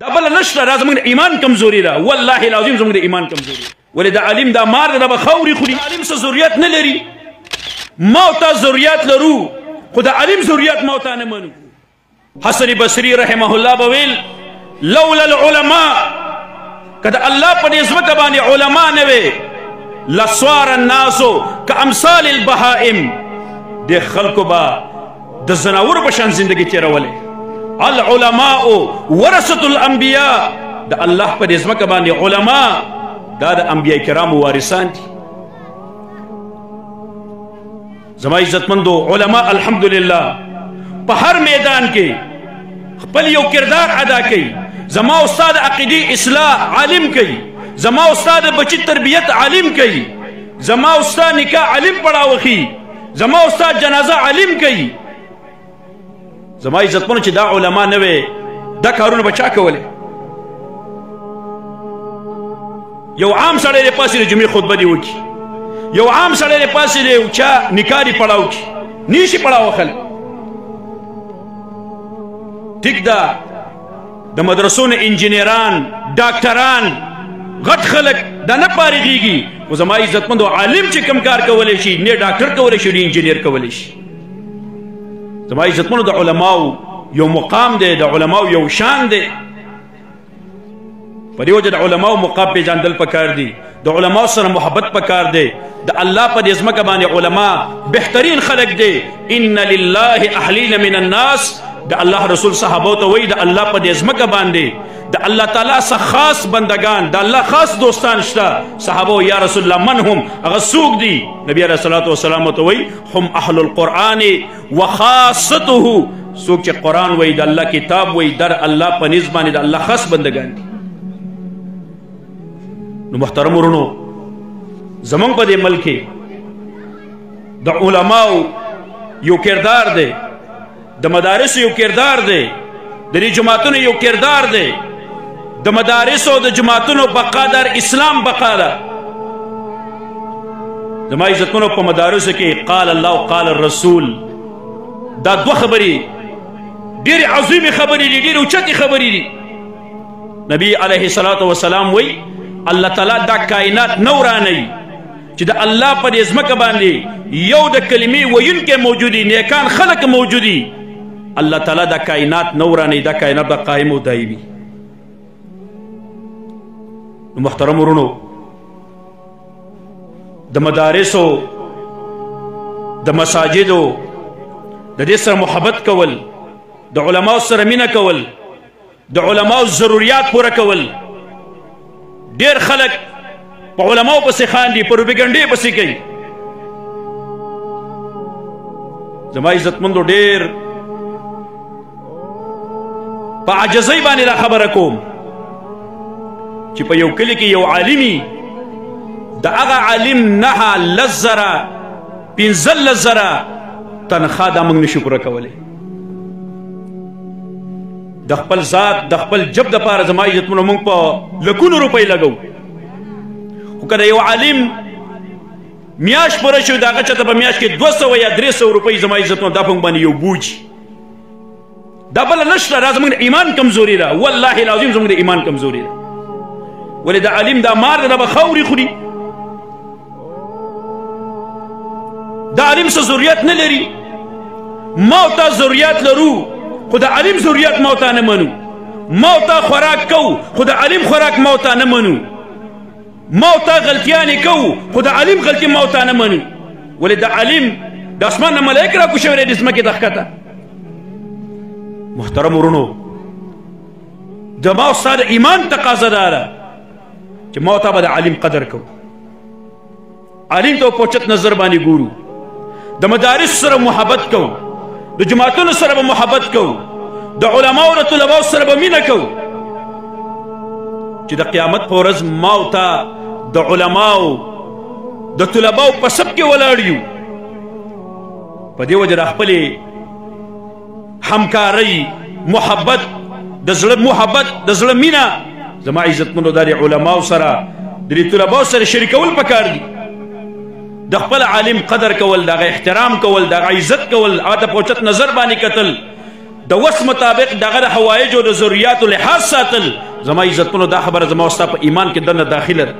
دا بل نشته دا زموږ ایمان کمزوري ده والله العظیم زموږ د ایمان کمزوري ولې د عالم دا مار ده به خوري خوري عالم څه ضرورت نه لري موت ضرورت لرو خو د عالم ضرورت موت نه منو حسن بصری رحمه الله بویل لولا العلماء کده الله په دې ځمکه باندې علما نه وي لصار الناس كامثال البهائم د خلکو با د زناور په شان زندگی تیرولې العلماء ورثة الانبیاء د الله په دې ځمکه باندې علما دا د انبیاء کرامو وارثان دي زما عزتمندو علما الحمدلله په هر میدان کې خپل یو کردار ادا کوي زما استاد عقیدی اصلاح عالم کوي زما استاد بچی تربیت عالم کوي زما استاد نکاح عالم پڑھاوخی زما استاد جنازه عالم کوي زما عزتمنو چې دا علما نه وي دا کارونه بچا کوله یو عام سړی د پاسې د جمعې خطبه دی وکي یو عام سړی د پاسې د چا نکاح دی پڑھاو کی نیشي پڑھاو خلک ٹھیک دا د مدرسو نه انجینران ډاکټران غټ خلک دا نه پارېږي خو زما عزتمندو عالم چې کم کار کولی شي نه ډاکټر کولی شي نه انجینر کولی شي زما عزتمندو د علماو یو مقام دی د علماو یو شان دی په دې وجه د علماو مقام پېژندل پکار دی د علماو سره محبت پکار دی د الله په دې ځمکه باندې علما بهترین خلک دی ان لله اهلین من الناس د الله رسول صحابو ته وایي د الله په دې ځمکه باندې د الله تعالی څخه خاص بندگان د الله خاص دوستان شته صحابو یا رسول الله من هم هغه څوک دي نبی علیه الصلاة والسلام ته وایي هم اهل القرآن وخاصته څوک چې قرآن وایي د الله کتاب وایي در الله په نسبت باندې د الله خاص بندگان دي نو محترم ورونو زمونږ په دې ملک د علماو یو کردار دی د مدارس یو کردار دی د دې جماعتونو یو کردار دی د مدارس او د جماعتونو بقا در اسلام بقا ده زما عزتمنو په مدارسو کې قال الله قال الرسول دا دوه خبرې ډېرې عظیمې خبرې دي ډېرې اوچتې خبرې دي نبی علیه الصلاة والسلام وایي الله تعالی دا کائنات نه ورانوي چې د الله په دې ځمکه باندې یو د کلمې ویونکی موجودي نیکان خلق موجودي الله تعالی دا کائنات نه ورانوي دا کائنات به قایم او دایمي محترم ورونو د مدارسو د مساجدو د دې سره محبت کول د علماو سره مینه کول د علماو ضروریات پوره کول ډېر خلک په علماو پسې خاندي پروپیګنډې پسې کوي زما عزتمندو ډېر په عجزۍ باندې دا خبره کوم چې په یو کلي کې یو عالمي د هغه عالم نهه لس زره پنځلس زره تنخوا دا موږ نشو پوره کولی د خپل ذات د خپل جب دپاره زما عزتمنو موږ په لکونو روپۍ لګو خو که د یو عالم میاشت پوره شوي د هغه چاته په میاشت کې 200 یا 300 روپۍ زما عزتمنو دا په موږ باندې یو بوج دا بله نشته دا زموږ د ایمان کمزوري ده والله العظیم زموږ د ایمان کمزوري ده ولې د عالم دا مار ده دا به خوري خوري د عالم څه ضرورت نه لري موت ضرورت لرو خو د عالم ضرورت موتا نه منو موتا خوراک کو خو د عالم خوراک موتا نه منو موتا غلطیانې کو خو د عالم غلطي موتا نه منو ولې د عالم د اسمان نه ملایک را کوشوي د ځمکې د ښکته محترم ورونو د ما ستا د ایمان تقاضا دا ده چې موتا به د عالم قدر کو عالم ته په اوچت نظر باندې ګورو د مدارس سره محبت کو د جماعتونو سره به محبت کو د علماو د طلباو سره به مینه کو چې د قیامت په ورځ ما او تا د علماو د طلباو په سب کې ولاړ یو په دې وجه د خپلې همکارۍ محبت د زړه محبت د زړه مینه زما عزتمنو دا د علماو سره د طلباو سره شریکول پکار دي د خپل عالم قدر کول دغه احترام کول دغه عزت کول هغه ته په اوچت نظر باندې کتل د وس مطابق دغه د حوایجو د ضرورتو لحاظ ساتل زما عزتونو دا خبره زما او ستا په ایمان کې دننه داخله ده